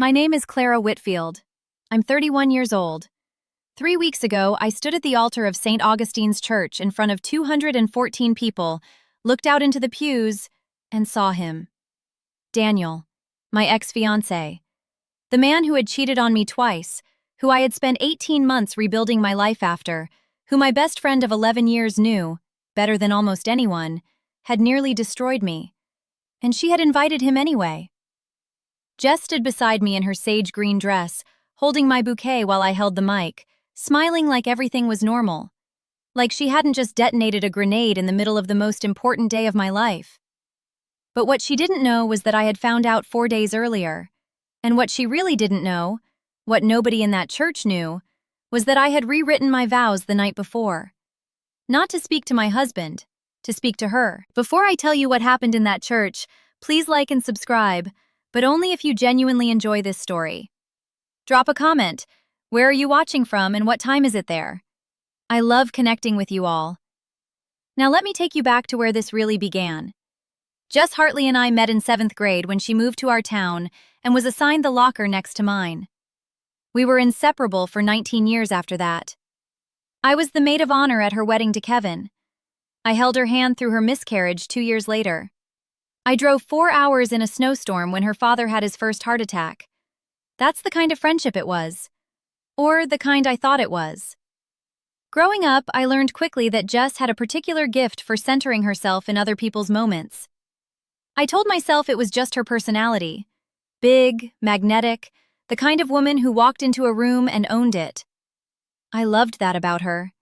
My name is Clara Whitfield. I'm 31 years old. 3 weeks ago, I stood at the altar of St. Augustine's Church in front of 214 people, looked out into the pews, and saw him. Daniel, my ex-fiancé. The man who had cheated on me twice, who I had spent 18 months rebuilding my life after, who my best friend of 11 years knew, better than almost anyone, had nearly destroyed me. And she had invited him anyway. Jess stood beside me in her sage green dress, holding my bouquet while I held the mic, smiling like everything was normal. Like she hadn't just detonated a grenade in the middle of the most important day of my life. But what she didn't know was that I had found out 4 days earlier. And what she really didn't know, what nobody in that church knew, was that I had rewritten my vows the night before. Not to speak to my husband, to speak to her. Before I tell you what happened in that church, please like and subscribe, but only if you genuinely enjoy this story. Drop a comment. Where are you watching from and what time is it there? I love connecting with you all. Now let me take you back to where this really began. Jess Hartley and I met in 7th grade when she moved to our town and was assigned the locker next to mine. We were inseparable for 19 years after that. I was the maid of honor at her wedding to Kevin. I held her hand through her miscarriage 2 years later. I drove 4 hours in a snowstorm when her father had his first heart attack. That's the kind of friendship it was. Or the kind I thought it was. Growing up, I learned quickly that Jess had a particular gift for centering herself in other people's moments. I told myself it was just her personality. Big, magnetic, the kind of woman who walked into a room and owned it. I loved that about her.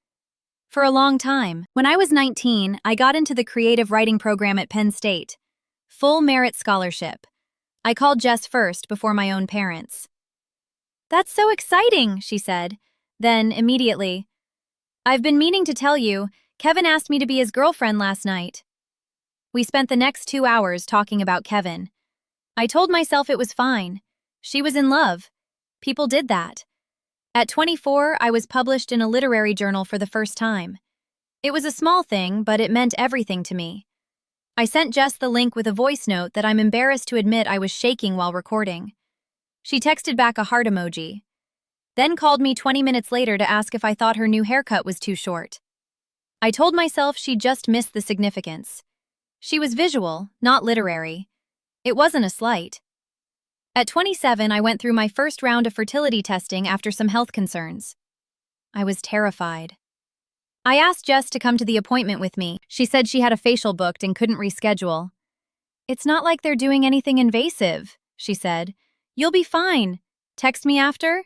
For a long time, when I was 19, I got into the creative writing program at Penn State. Full merit scholarship. I called Jess first before my own parents. "That's so exciting," she said. Then, immediately, "I've been meaning to tell you, Kevin asked me to be his girlfriend last night." We spent the next 2 hours talking about Kevin. I told myself it was fine. She was in love. People did that. At 24, I was published in a literary journal for the first time. It was a small thing, but it meant everything to me. I sent Jess the link with a voice note that I'm embarrassed to admit I was shaking while recording. She texted back a heart emoji. Then called me 20 minutes later to ask if I thought her new haircut was too short. I told myself she just missed the significance. She was visual, not literary. It wasn't a slight. At 27, I went through my first round of fertility testing after some health concerns. I was terrified. I asked Jess to come to the appointment with me. She said she had a facial booked and couldn't reschedule. "It's not like they're doing anything invasive," she said. "You'll be fine. Text me after?"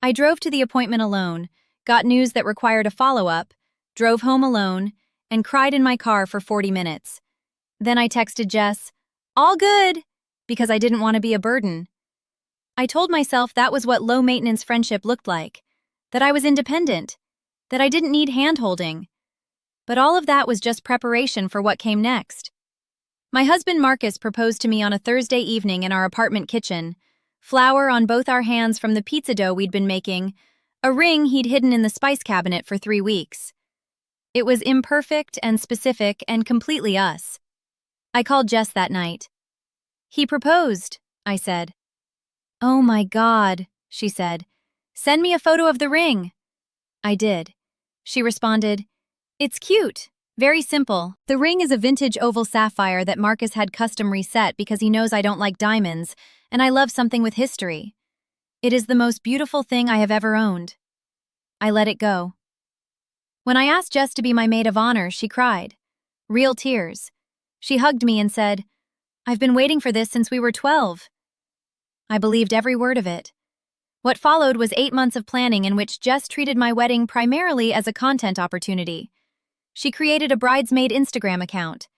I drove to the appointment alone, got news that required a follow-up, drove home alone, and cried in my car for 40 minutes. Then I texted Jess, "All good," because I didn't want to be a burden. I told myself that was what low-maintenance friendship looked like, that I was independent, that I didn't need hand-holding. But all of that was just preparation for what came next. My husband Marcus proposed to me on a Thursday evening in our apartment kitchen, flour on both our hands from the pizza dough we'd been making, a ring he'd hidden in the spice cabinet for 3 weeks. It was imperfect and specific and completely us. I called Jess that night. "He proposed," I said. "Oh my God," she said. "Send me a photo of the ring." I did. She responded, "It's cute. Very simple. The ring is a vintage oval sapphire that Marcus had custom reset because he knows I don't like diamonds, and I love something with history. It is the most beautiful thing I have ever owned." I let it go. When I asked Jess to be my maid of honor, she cried. Real tears. She hugged me and said, "I've been waiting for this since we were 12. I believed every word of it. What followed was 8 months of planning in which Jess treated my wedding primarily as a content opportunity. She created a bridesmaid Instagram account.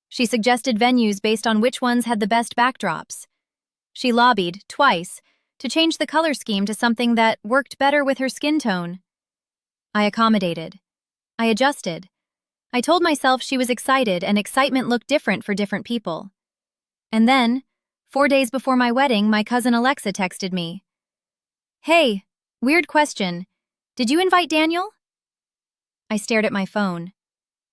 She suggested venues based on which ones had the best backdrops. She lobbied, twice, to change the color scheme to something that worked better with her skin tone. I accommodated. I adjusted. I told myself she was excited and excitement looked different for different people. And then, 4 days before my wedding, my cousin Alexa texted me. "Hey, weird question. Did you invite Daniel?" I stared at my phone.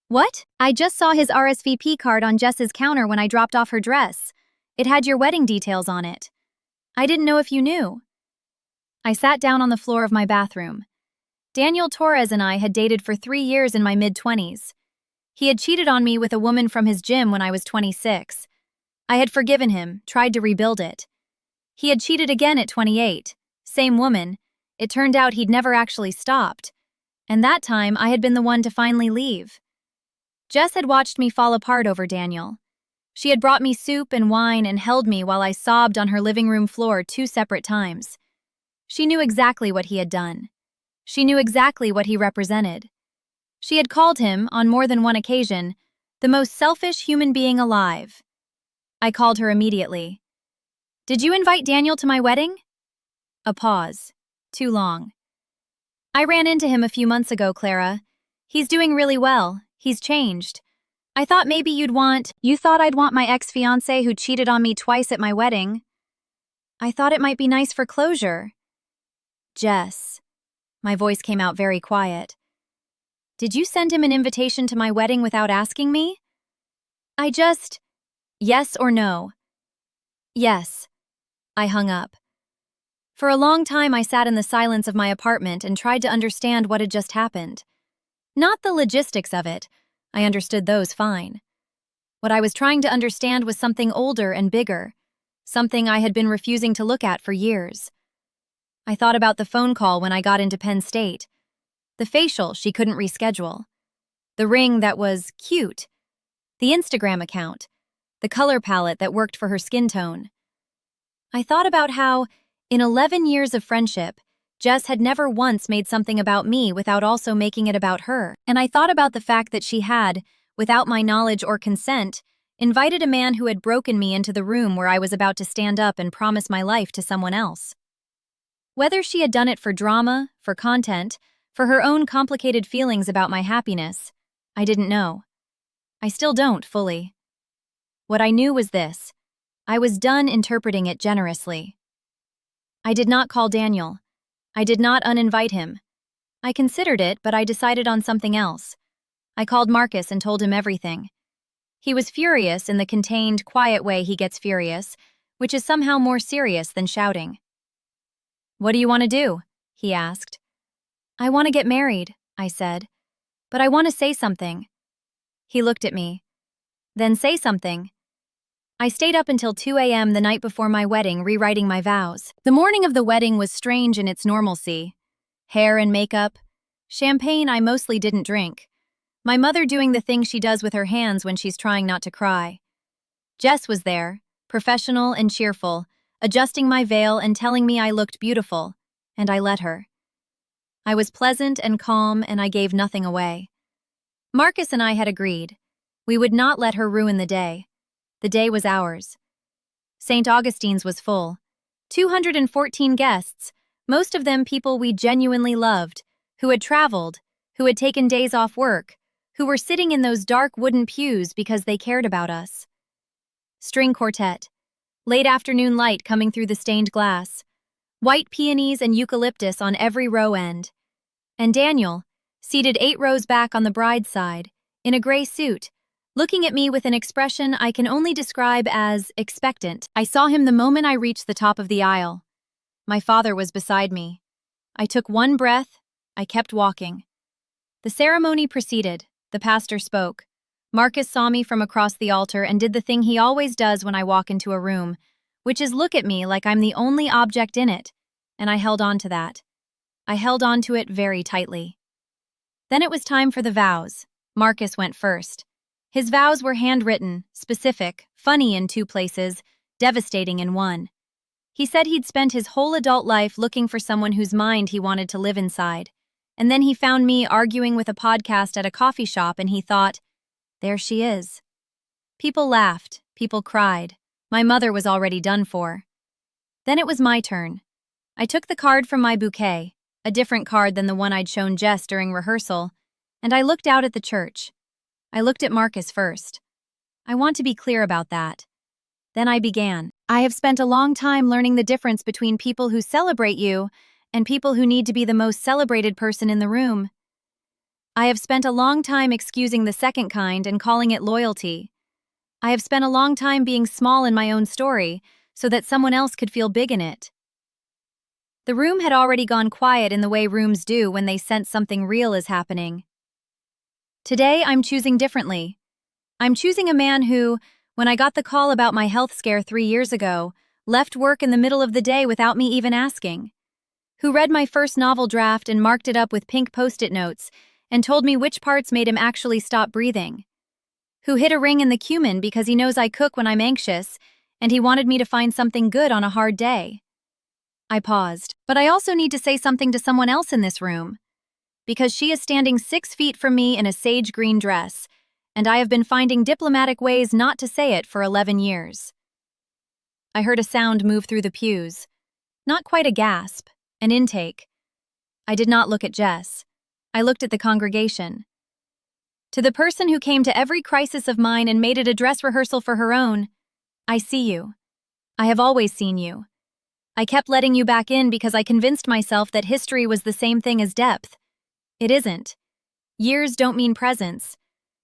"What? I just saw his RSVP card on Jess's counter when I dropped off her dress. It had your wedding details on it." I didn't know if you knew. I sat down on the floor of my bathroom. Daniel Torres and I had dated for 3 years in my mid-20s. He had cheated on me with a woman from his gym when I was 26. I had forgiven him, tried to rebuild it. He had cheated again at 28. Same woman. It turned out he'd never actually stopped. And that time, I had been the one to finally leave. Jess had watched me fall apart over Daniel. She had brought me soup and wine and held me while I sobbed on her living room floor 2 separate times. She knew exactly what he had done. She knew exactly what he represented. She had called him, on more than one occasion, the most selfish human being alive. I called her immediately. "Did you invite Daniel to my wedding?" A pause. Too long. "I ran into him a few months ago, Clara. He's doing really well. He's changed. I thought maybe You thought I'd want my ex-fiancé who cheated on me twice at my wedding. I thought it might be nice for closure." "Jess." My voice came out very quiet. "Did you send him an invitation to my wedding without asking me?" Yes or no?" "Yes." I hung up. For a long time I sat in the silence of my apartment and tried to understand what had just happened. Not the logistics of it. I understood those fine. What I was trying to understand was something older and bigger, something I had been refusing to look at for years. I thought about the phone call when I got into Penn State, the facial she couldn't reschedule, the ring that was cute, the Instagram account, the color palette that worked for her skin tone. I thought about how, in 11 years of friendship, Jess had never once made something about me without also making it about her. And I thought about the fact that she had, without my knowledge or consent, invited a man who had broken me into the room where I was about to stand up and promise my life to someone else. Whether she had done it for drama, for content, for her own complicated feelings about my happiness, I didn't know. I still don't fully. What I knew was this: I was done interpreting it generously. I did not call Daniel. I did not uninvite him. I considered it, but I decided on something else. I called Marcus and told him everything. He was furious in the contained, quiet way he gets furious, which is somehow more serious than shouting. "What do you want to do?" he asked. "I want to get married," I said. "But I want to say something." He looked at me. "Then say something." I stayed up until 2 a.m. the night before my wedding rewriting my vows. The morning of the wedding was strange in its normalcy. Hair and makeup. Champagne I mostly didn't drink. My mother doing the thing she does with her hands when she's trying not to cry. Jess was there, professional and cheerful, adjusting my veil and telling me I looked beautiful, and I let her. I was pleasant and calm, and I gave nothing away. Marcus and I had agreed. We would not let her ruin the day. The day was ours. St. Augustine's was full. 214 guests, most of them people we genuinely loved, who had traveled, who had taken days off work, who were sitting in those dark wooden pews because they cared about us. String quartet. Late afternoon light coming through the stained glass. White peonies and eucalyptus on every row end. And Daniel, seated 8 rows back on the bride's side, in a gray suit, looking at me with an expression I can only describe as expectant. I saw him the moment I reached the top of the aisle. My father was beside me. I took one breath. I kept walking. The ceremony proceeded. The pastor spoke. Marcus saw me from across the altar and did the thing he always does when I walk into a room, which is look at me like I'm the only object in it, and I held on to that. I held on to it very tightly. Then it was time for the vows. Marcus went first. His vows were handwritten, specific, funny in 2 places, devastating in 1. He said he'd spent his whole adult life looking for someone whose mind he wanted to live inside. And then he found me arguing with a podcast at a coffee shop and he thought, there she is. People laughed, people cried. My mother was already done for. Then it was my turn. I took the card from my bouquet, a different card than the one I'd shown Jess during rehearsal, and I looked out at the church. I looked at Marcus first. I want to be clear about that. Then I began. I have spent a long time learning the difference between people who celebrate you and people who need to be the most celebrated person in the room. I have spent a long time excusing the second kind and calling it loyalty. I have spent a long time being small in my own story, so that someone else could feel big in it. The room had already gone quiet in the way rooms do when they sense something real is happening. Today, I'm choosing differently. I'm choosing a man who, when I got the call about my health scare 3 years ago, left work in the middle of the day without me even asking. Who read my first novel draft and marked it up with pink post-it notes and told me which parts made him actually stop breathing. Who hid a ring in the cumin because he knows I cook when I'm anxious and he wanted me to find something good on a hard day. I paused, but I also need to say something to someone else in this room, because she is standing 6 feet from me in a sage green dress, and I have been finding diplomatic ways not to say it for 11 years. I heard a sound move through the pews. Not quite a gasp, an intake. I did not look at Jess. I looked at the congregation. To the person who came to every crisis of mine and made it a dress rehearsal for her own, I see you. I have always seen you. I kept letting you back in because I convinced myself that history was the same thing as depth. It isn't. Years don't mean presence.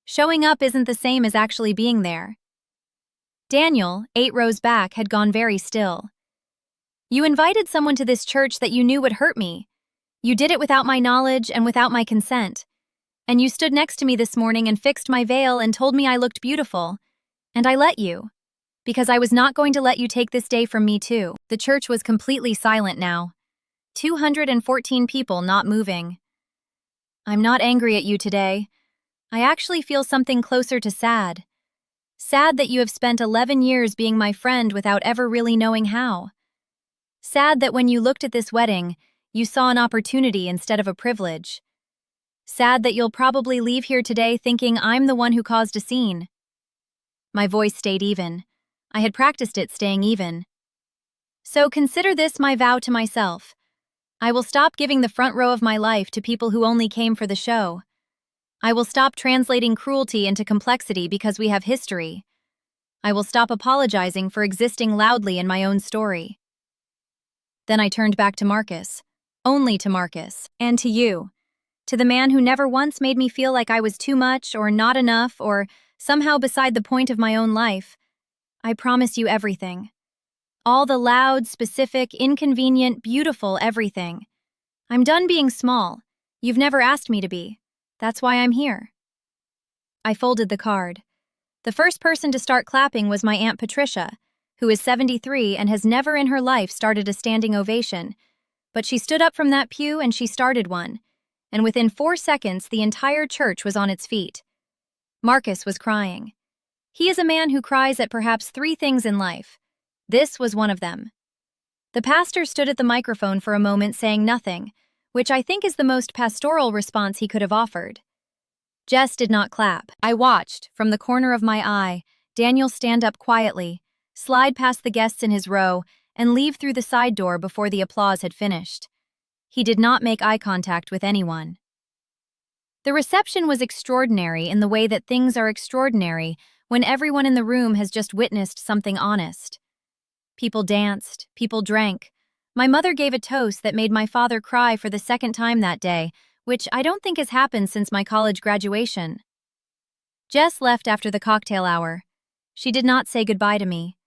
Showing up isn't the same as actually being there. Daniel, 8 rows back, had gone very still. You invited someone to this church that you knew would hurt me. You did it without my knowledge and without my consent. And you stood next to me this morning and fixed my veil and told me I looked beautiful. And I let you. Because I was not going to let you take this day from me too. The church was completely silent now. 214 people not moving. I'm not angry at you today. I actually feel something closer to sad. Sad that you have spent 11 years being my friend without ever really knowing how. Sad that when you looked at this wedding, you saw an opportunity instead of a privilege. Sad that you'll probably leave here today thinking I'm the one who caused a scene. My voice stayed even. I had practiced it staying even. So consider this my vow to myself. I will stop giving the front row of my life to people who only came for the show. I will stop translating cruelty into complexity because we have history. I will stop apologizing for existing loudly in my own story. Then I turned back to Marcus. Only to Marcus. And to you. To the man who never once made me feel like I was too much or not enough or somehow beside the point of my own life. I promise you everything. All the loud, specific, inconvenient, beautiful everything. I'm done being small. You've never asked me to be. That's why I'm here. I folded the card. The first person to start clapping was my Aunt Patricia, who is 73 and has never in her life started a standing ovation. But she stood up from that pew and she started one. And within 4 seconds, the entire church was on its feet. Marcus was crying. He is a man who cries at perhaps 3 things in life. This was one of them. The pastor stood at the microphone for a moment saying nothing, which I think is the most pastoral response he could have offered. Jess did not clap. I watched, from the corner of my eye, Daniel stand up quietly, slide past the guests in his row, and leave through the side door before the applause had finished. He did not make eye contact with anyone. The reception was extraordinary in the way that things are extraordinary when everyone in the room has just witnessed something honest. People danced, people drank. My mother gave a toast that made my father cry for the 2nd time that day, which I don't think has happened since my college graduation. Jess left after the cocktail hour. She did not say goodbye to me.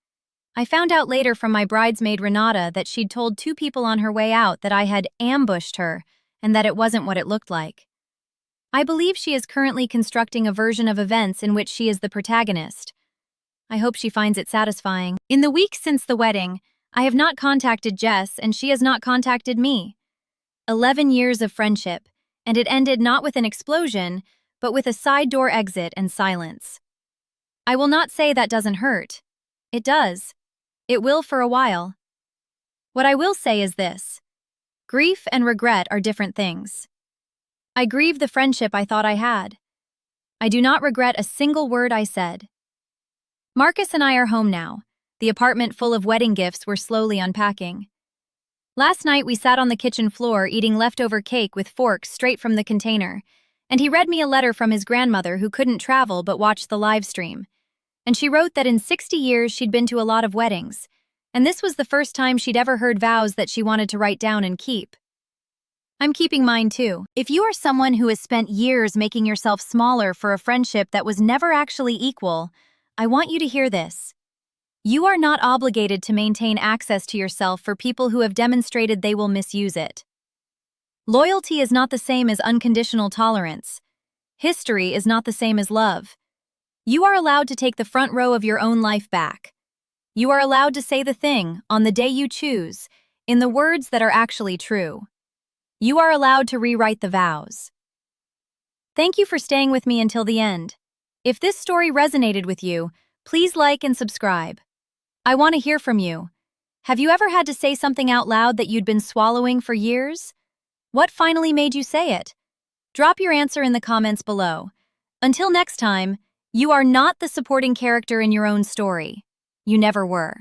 I found out later from my bridesmaid Renata that she'd told 2 people on her way out that I had ambushed her and that it wasn't what it looked like. I believe she is currently constructing a version of events in which she is the protagonist. I hope she finds it satisfying. In the weeks since the wedding, I have not contacted Jess and she has not contacted me. 11 years of friendship, and it ended not with an explosion, but with a side door exit and silence. I will not say that doesn't hurt. It does. It will for a while. What I will say is this. Grief and regret are different things. I grieve the friendship I thought I had. I do not regret a single word I said. Marcus and I are home now. The apartment full of wedding gifts we're slowly unpacking. Last night we sat on the kitchen floor eating leftover cake with forks straight from the container, and he read me a letter from his grandmother who couldn't travel but watched the live stream. And she wrote that in 60 years she'd been to a lot of weddings, and this was the first time she'd ever heard vows that she wanted to write down and keep. I'm keeping mine too. If you are someone who has spent years making yourself smaller for a friendship that was never actually equal, I want you to hear this. You are not obligated to maintain access to yourself for people who have demonstrated they will misuse it. Loyalty is not the same as unconditional tolerance. History is not the same as love. You are allowed to take the front row of your own life back. You are allowed to say the thing, on the day you choose, in the words that are actually true. You are allowed to rewrite the vows. Thank you for staying with me until the end. If this story resonated with you, please like and subscribe. I want to hear from you. Have you ever had to say something out loud that you'd been swallowing for years? What finally made you say it? Drop your answer in the comments below. Until next time, you are not the supporting character in your own story. You never were.